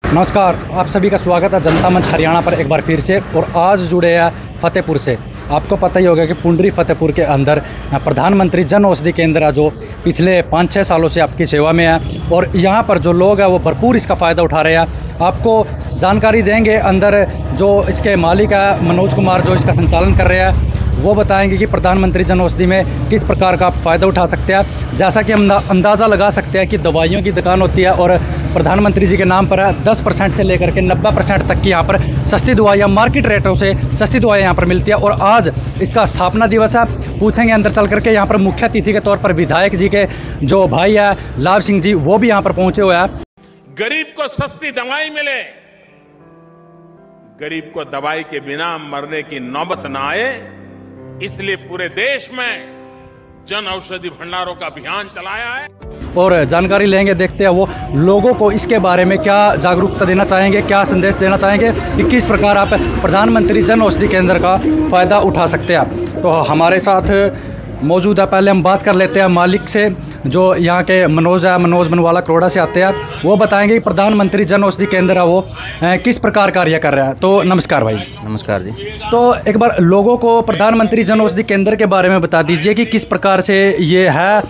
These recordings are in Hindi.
नमस्कार, आप सभी का स्वागत है जनता मंच हरियाणा पर एक बार फिर से। और आज जुड़े हैं फतेहपुर से। आपको पता ही होगा कि पुंडरी फतेहपुर के अंदर प्रधानमंत्री जन औषधि केंद्र है, जो पिछले 5-6 सालों से आपकी सेवा में है। और यहाँ पर जो लोग हैं वो भरपूर इसका फ़ायदा उठा रहे हैं। आपको जानकारी देंगे अंदर जो इसके मालिक है मनोज कुमार, जो इसका संचालन कर रहे हैं, वो बताएंगे कि प्रधानमंत्री जन औषधि में किस प्रकार का आप फ़ायदा उठा सकते हैं। जैसा कि हम अंदाज़ा लगा सकते हैं कि दवाइयों की दुकान होती है और प्रधानमंत्री जी के नाम पर 10% से लेकर के 90% तक की यहाँ पर सस्ती दवाइयाँ, मार्केट रेटों से सस्ती दवाइयाँ यहाँ पर मिलती है। और आज इसका स्थापना दिवस है। पूछेंगे अंदर चल करके, यहाँ पर मुख्य अतिथि के तौर पर विधायक जी के जो भाई है लाभ सिंह जी, वो भी यहाँ पर पहुँचे हुए हैं। गरीब को सस्ती दवाई मिले, गरीब को दवाई के बिना मरने की नौबत ना आए, इसलिए पूरे देश में जन औषधि भंडारों का अभियान चलाया है। और जानकारी लेंगे, देखते हैं वो लोगों को इसके बारे में क्या जागरूकता देना चाहेंगे, क्या संदेश देना चाहेंगे कि किस प्रकार आप प्रधानमंत्री जन औषधि केंद्र का फ़ायदा उठा सकते हैं। तो हमारे साथ मौजूद है, पहले हम बात कर लेते हैं मालिक से, जो यहाँ के मनोज बनवाला करोड़ा से आते हैं। वो बताएंगे कि प्रधानमंत्री जन औषधि केंद्र है वो किस प्रकार कार्य कर रहा है। तो नमस्कार भाई। नमस्कार जी। तो एक बार लोगों को प्रधानमंत्री जन औषधि केंद्र के बारे में बता दीजिए कि किस प्रकार से ये है,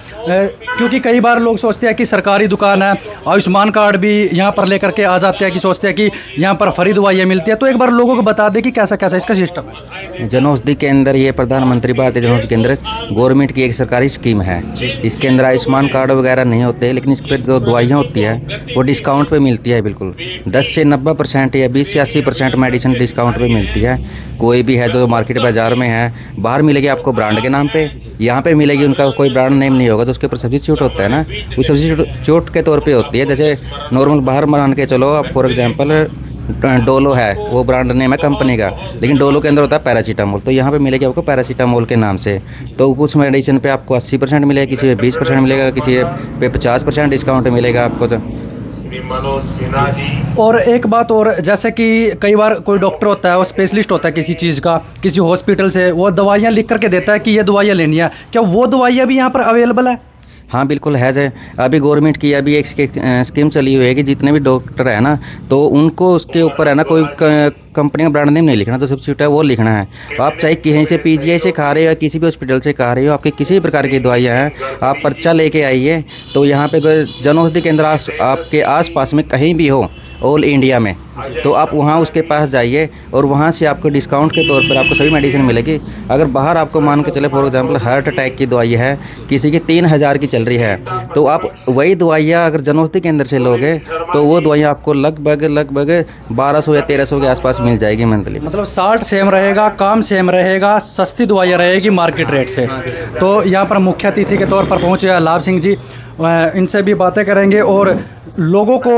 क्योंकि कई बार लोग सोचते हैं कि सरकारी दुकान है, आयुष्मान कार्ड भी यहाँ पर लेकर के आ जाते हैं कि सोचते हैं कि यहाँ पर फ्री दवाइयाँ मिलती है। तो एक बार लोगों को बता दें कि कैसा कैसा इसका सिस्टम है। जन औषधि केंद्र ये प्रधानमंत्री भारतीय जन औषधि केंद्र गवर्नमेंट की एक सरकारी स्कीम है। इसके अंदर आयुष्मान कार्ड वगैरह नहीं होते, लेकिन इस पर जो दवाइयाँ होती है वो डिस्काउंट पे मिलती है। बिल्कुल 10 से 90% या 20 से 80% मेडिसिन डिस्काउंट पे मिलती है। कोई भी है जो मार्केट बाजार में है, बाहर मिलेगी आपको ब्रांड के नाम पे, यहाँ पे मिलेगी उनका कोई ब्रांड नेम नहीं होगा, तो उसके ऊपर सब्सिट्यूट होता है ना, वो सब्सिट्यूट के तौर पे होती है। जैसे नॉर्मल बाहर मान के चलो आप, फॉर एग्जांपल डोलो है, वो ब्रांड नेम है कंपनी का, लेकिन डोलो के अंदर होता है पैरासीटामोल, तो यहाँ पे मिलेगी आपको पैरासीटामोल के नाम से। तो कुछ मेडिसिन पे आपको 80% मिलेगा, किसी पे 20% मिलेगा, किसी पे 50% डिस्काउंट मिलेगा आपको। तो और एक बात और, जैसे कि कई बार कोई डॉक्टर होता है, वो स्पेशलिस्ट होता है किसी चीज़ का, किसी हॉस्पिटल से वो दवाइयाँ लिख करके देता है कि ये दवाइयाँ लेनी है, क्या वो दवाइयाँ भी यहाँ पर अवेलेबल है? हाँ बिल्कुल है। जय अभी गवर्नमेंट की अभी एक स्कीम चली हुई है कि जितने भी डॉक्टर है ना, तो उनको उसके ऊपर है ना कोई कंपनी का ब्रांड नेम नहीं लिखना, तो सब्सिट्यूट है वो लिखना है। आप चाहे कहीं से पीजीआई से खा रहे हो या किसी भी हॉस्पिटल से खा रहे हो, आपके किसी भी प्रकार की दवाइयाँ हैं, आप पर्चा लेके आइए। तो यहाँ पे जन औषधि केंद्र आपके आसपास में कहीं भी हो ऑल इंडिया में, तो आप वहाँ उसके पास जाइए और वहाँ से आपको डिस्काउंट के तौर पर आपको सभी मेडिसिन मिलेगी। अगर बाहर आपको मान के चले फॉर एग्जांपल हार्ट अटैक की दवाई है, किसी की 3000 की चल रही है, तो आप वही दवाइयाँ अगर जन औषधि केंद्र से लोगे तो वो दवाइयाँ आपको लगभग 1200 या 1300 के आसपास मिल जाएगी मंथली। मतलब 60 सेम रहेगा, काम सेम रहेगा, सस्ती दवाइयाँ रहेगी मार्केट रेट से। तो यहाँ पर मुख्य अतिथि के तौर पर पहुँचे हैं लाभ सिंह जी, इनसे भी बातें करेंगे और लोगों को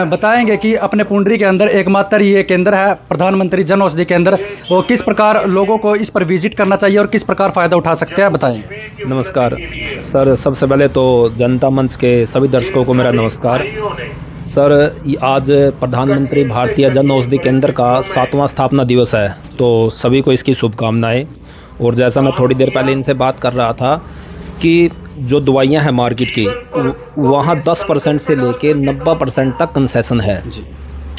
बताएंगे कि अपने पुंडरी के अंदर एकमात्र ये केंद्र है प्रधानमंत्री जन औषधि केंद्र, वो किस प्रकार लोगों को इस पर विजिट करना चाहिए और किस प्रकार फ़ायदा उठा सकते हैं, बताएंगे। नमस्कार सर, सबसे पहले तो जनता मंच के सभी दर्शकों को मेरा नमस्कार। सर, आज प्रधानमंत्री भारतीय जन औषधि केंद्र का 7वां स्थापना दिवस है, तो सभी को इसकी शुभकामनाएं। और जैसा मैं थोड़ी देर पहले इनसे बात कर रहा था कि जो दवाइयां हैं मार्केट की, वहाँ 10% से लेके 90% तक कंसेशन है।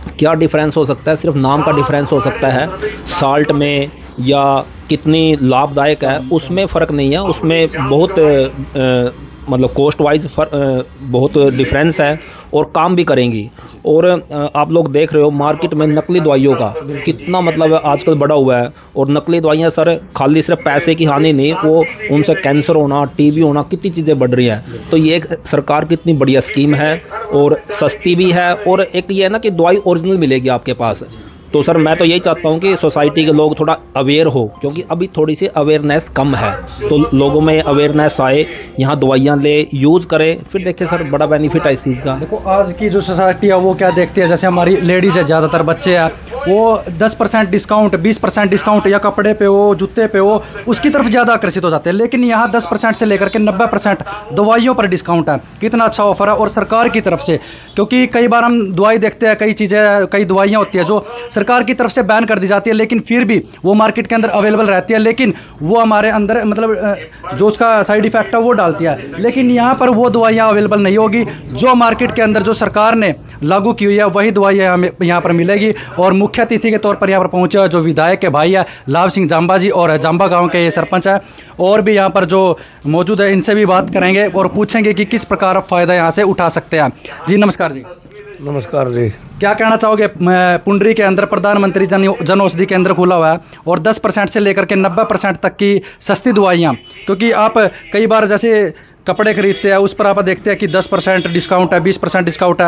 क्या डिफरेंस हो सकता है? सिर्फ नाम का डिफरेंस हो सकता है, साल्ट में या कितनी लाभदायक है उसमें फ़र्क नहीं है। उसमें बहुत मतलब कॉस्ट वाइज बहुत डिफरेंस है और काम भी करेंगी। और आप लोग देख रहे हो मार्केट में नकली दवाइयों का कितना मतलब आजकल बढ़ा हुआ है। और नकली दवाइयाँ सर खाली सिर्फ पैसे की हानि नहीं, वो उनसे कैंसर होना, टीबी होना, कितनी चीज़ें बढ़ रही हैं। तो ये एक सरकार की इतनी बढ़िया स्कीम है और सस्ती भी है। और एक ये है ना कि दवाई ओरिजिनल मिलेगी आपके पास। तो सर मैं तो यही चाहता हूँ कि सोसाइटी के लोग थोड़ा अवेयर हो, क्योंकि अभी थोड़ी सी अवेयरनेस कम है, तो लोगों में अवेयरनेस आए, यहाँ दवाइयाँ ले, यूज़ करें, फिर देखिए सर बड़ा बेनिफिट है इस चीज़ का। देखो आज की जो सोसाइटी है वो क्या देखती है, जैसे हमारी लेडीज़ है, ज़्यादातर बच्चे हैं, वो 10% डिस्काउंट, 20% डिस्काउंट या कपड़े पे हो, जूते पे हो, उसकी तरफ ज़्यादा आकर्षित हो जाते हैं। लेकिन यहाँ 10% से लेकर के 90% दवाइयों पर डिस्काउंट है। कितना अच्छा ऑफर है, और सरकार की तरफ से, क्योंकि कई बार हम दवाई देखते हैं, कई चीज़ें, कई दवाइयाँ होती है जो सरकार की तरफ से बैन कर दी जाती है, लेकिन फिर भी वो मार्केट के अंदर अवेलेबल रहती है, लेकिन वो हमारे अंदर मतलब जो उसका साइड इफेक्ट है वो डालती है। लेकिन यहाँ पर वो दवाइयाँ अवेलेबल नहीं होगी जो मार्केट के अंदर जो सरकार ने लागू की हुई है, वही दवाइयाँ हमें यहाँ पर मिलेगी। और मुख्य अतिथि के तौर पर यहाँ पर पहुँचे हुए जो विधायक के भाई है लाभ सिंह जांबा जी, और जांबा गाँव के ये सरपंच है, और भी यहाँ पर जो मौजूद है, इनसे भी बात करेंगे और पूछेंगे कि किस प्रकार फ़ायदा यहाँ से उठा सकते हैं। जी नमस्कार जी। नमस्कार जी। क्या कहना चाहोगे, पुंडरी के अंदर प्रधानमंत्री जन औषधि केंद्र खुला हुआ है और 10% से लेकर के 90% तक की सस्ती दवाइयाँ, क्योंकि आप कई बार जैसे कपड़े खरीदते हैं उस पर आप देखते हैं कि 10% डिस्काउंट है, 20% डिस्काउंट है,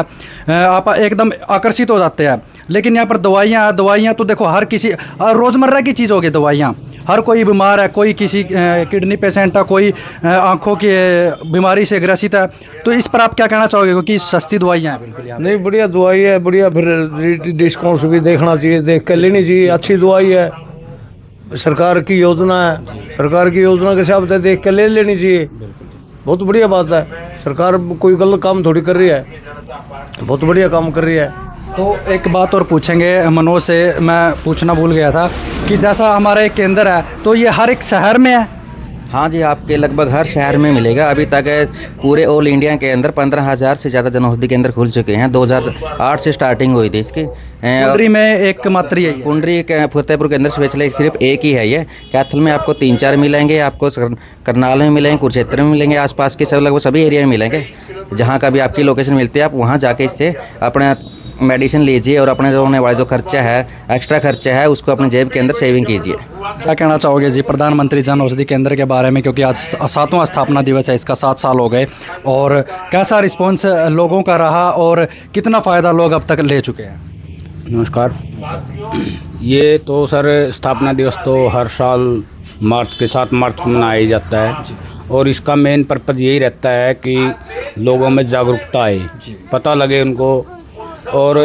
आप एकदम आकर्षित हो जाते हैं। लेकिन यहाँ पर दवाइयाँ तो देखो हर किसी रोज़मर्रा की चीज़ होगी दवाइयाँ, हर कोई बीमार है, कोई किसी किडनी पेशेंट है, कोई आँखों की बीमारी से ग्रसित है, तो इस पर आप क्या कहना चाहोगे, क्योंकि सस्ती दवाइयाँ हैं बिल्कुल। नहीं, बढ़िया दवाई है, बढ़िया, फिर डिस्काउंट भी देखना चाहिए, देख कर लेनी चाहिए। अच्छी दवाई है, सरकार की योजना है, सरकार की योजना के हिसाब से देख कर ले लेनी चाहिए। बहुत बढ़िया बात है, सरकार कोई गलत काम थोड़ी कर रही है, बहुत बढ़िया काम कर रही है। तो एक बात और पूछेंगे मनोज से, मैं पूछना भूल गया था कि जैसा हमारा एक केंद्र है तो ये हर एक शहर में है? हाँ जी, आपके लगभग हर शहर में मिलेगा। अभी तक पूरे ऑल इंडिया के अंदर 15,000 से ज़्यादा जन औषधि केंद्र खुल चुके हैं। 2008 से स्टार्टिंग हुई थी इसकी। पुंडरी में एक मात्र ही है? पुंडरी के फतेहपुर के अंदर स्पेशली सिर्फ एक ही है ये। कैथल में आपको 3-4 मिलेंगे, आपको करनाल में मिलेंगे, कुरुक्षेत्र में मिलेंगे, आसपास के सब लगभग सभी एरिया में मिलेंगे। जहाँ का भी आपकी लोकेशन मिलती है आप वहाँ जाके इससे अपना मेडिसिन लीजिए और अपने जो होने वाला जो खर्चा है, एक्स्ट्रा खर्चा है, उसको अपने जेब के अंदर सेविंग कीजिए। क्या कहना चाहोगे जी प्रधानमंत्री जन औषधि केंद्र के बारे में, क्योंकि आज 7वां स्थापना दिवस है, इसका 7 साल हो गए, और कैसा रिस्पॉन्स लोगों का रहा और कितना फ़ायदा लोग अब तक ले चुके हैं? नमस्कार। ये तो सर स्थापना दिवस तो हर साल7 मार्च को मनाया जाता है, और इसका मेन पर्पज़ यही रहता है कि लोगों में जागरूकता आए, पता लगे उनको। और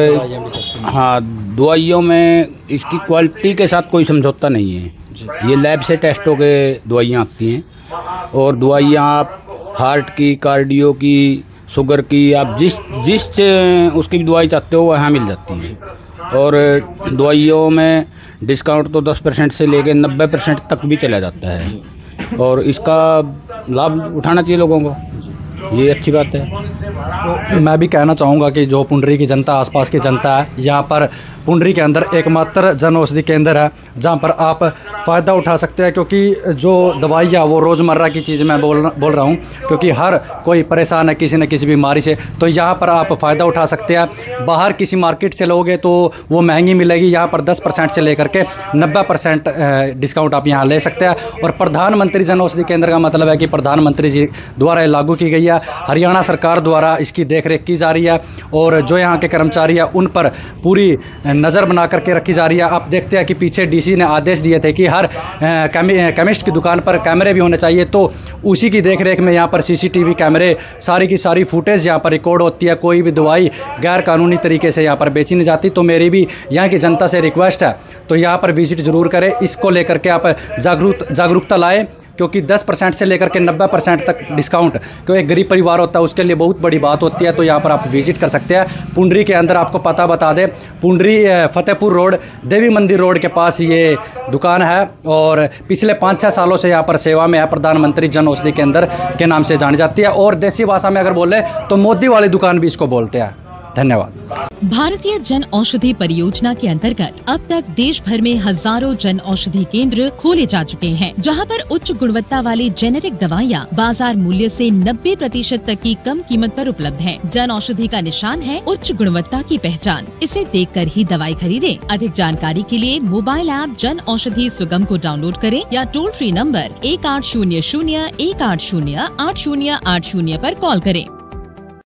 हाँ, दवाइयों में इसकी क्वालिटी के साथ कोई समझौता नहीं है। ये लैब से टेस्ट होके दवाइयाँ आती हैं, और दवाइयाँ आप हार्ट की, कार्डियो की, शुगर की, आप जिस उसकी भी दवाई चाहते हो वहाँ मिल जाती हैं। और दवाइयों में डिस्काउंट तो 10% से लेकर 90% तक भी चला जाता है, और इसका लाभ उठाना चाहिए लोगों को, ये अच्छी बात है। तो मैं भी कहना चाहूँगा कि जो पुंडरी की जनता, आसपास की जनता है, यहाँ पर पुंडरी के अंदर एकमात्र जन औषधि केंद्र है जहाँ पर आप फ़ायदा उठा सकते हैं, क्योंकि जो दवाइयाँ वो रोज़मर्रा की चीज़ मैं बोल रहा हूँ, क्योंकि हर कोई परेशान है किसी न किसी बीमारी से, तो यहाँ पर आप फ़ायदा उठा सकते हैं। बाहर किसी मार्केट से लोगे तो वो महंगी मिलेगी, यहाँ पर 10% से लेकर के 90% डिस्काउंट आप यहाँ ले सकते हैं। और प्रधानमंत्री जन औषधि केंद्र का मतलब है कि प्रधानमंत्री जी द्वारा लागू की गई है, हरियाणा सरकार द्वारा इसकी देखरेख की जा रही है, और जो यहाँ के कर्मचारी हैं उन पर पूरी नज़र बना करके रखी जा रही है। आप देखते हैं कि पीछे डीसी ने आदेश दिए थे कि हर केमिस्ट की दुकान पर कैमरे भी होने चाहिए, तो उसी की देखरेख में यहाँ पर सीसीटीवी कैमरे, सारी की सारी फुटेज यहाँ पर रिकॉर्ड होती है। कोई भी दवाई गैर कानूनी तरीके से यहाँ पर बेची नहीं जाती। तो मेरी भी यहाँ की जनता से रिक्वेस्ट है, तो यहाँ पर विजिट ज़रूर करें, इसको लेकर के आप जागरूकता लाएँ, क्योंकि 10% से लेकर के 90% तक डिस्काउंट क्योंकि एक गरीब परिवार होता है उसके लिए बहुत बड़ी बात होती है। तो यहाँ पर आप विजिट कर सकते हैं। पुंडरी के अंदर आपको पता बता दें, पुंडरी फतेहपुर रोड, देवी मंदिर रोड के पास ये दुकान है, और पिछले 5-6 सालों से यहाँ पर सेवा में है। प्रधानमंत्री जन औषधि केंद्र के नाम से जानी जाती है, और देसी भाषा में अगर बोले तो मोदी वाली दुकान भी इसको बोलते हैं। धन्यवाद। भारतीय जन औषधि परियोजना के अंतर्गत अब तक देश भर में हजारों जन औषधि केंद्र खोले जा चुके हैं, जहां पर उच्च गुणवत्ता वाली जेनेरिक दवाइयां बाजार मूल्य से 90% तक की कम कीमत पर उपलब्ध हैं। जन औषधि का निशान है उच्च गुणवत्ता की पहचान, इसे देखकर ही दवाई खरीदें। अधिक जानकारी के लिए मोबाइल ऐप जन औषधि सुगम को डाउनलोड करें या टोल फ्री नंबर 1800 180880 पर कॉल करें।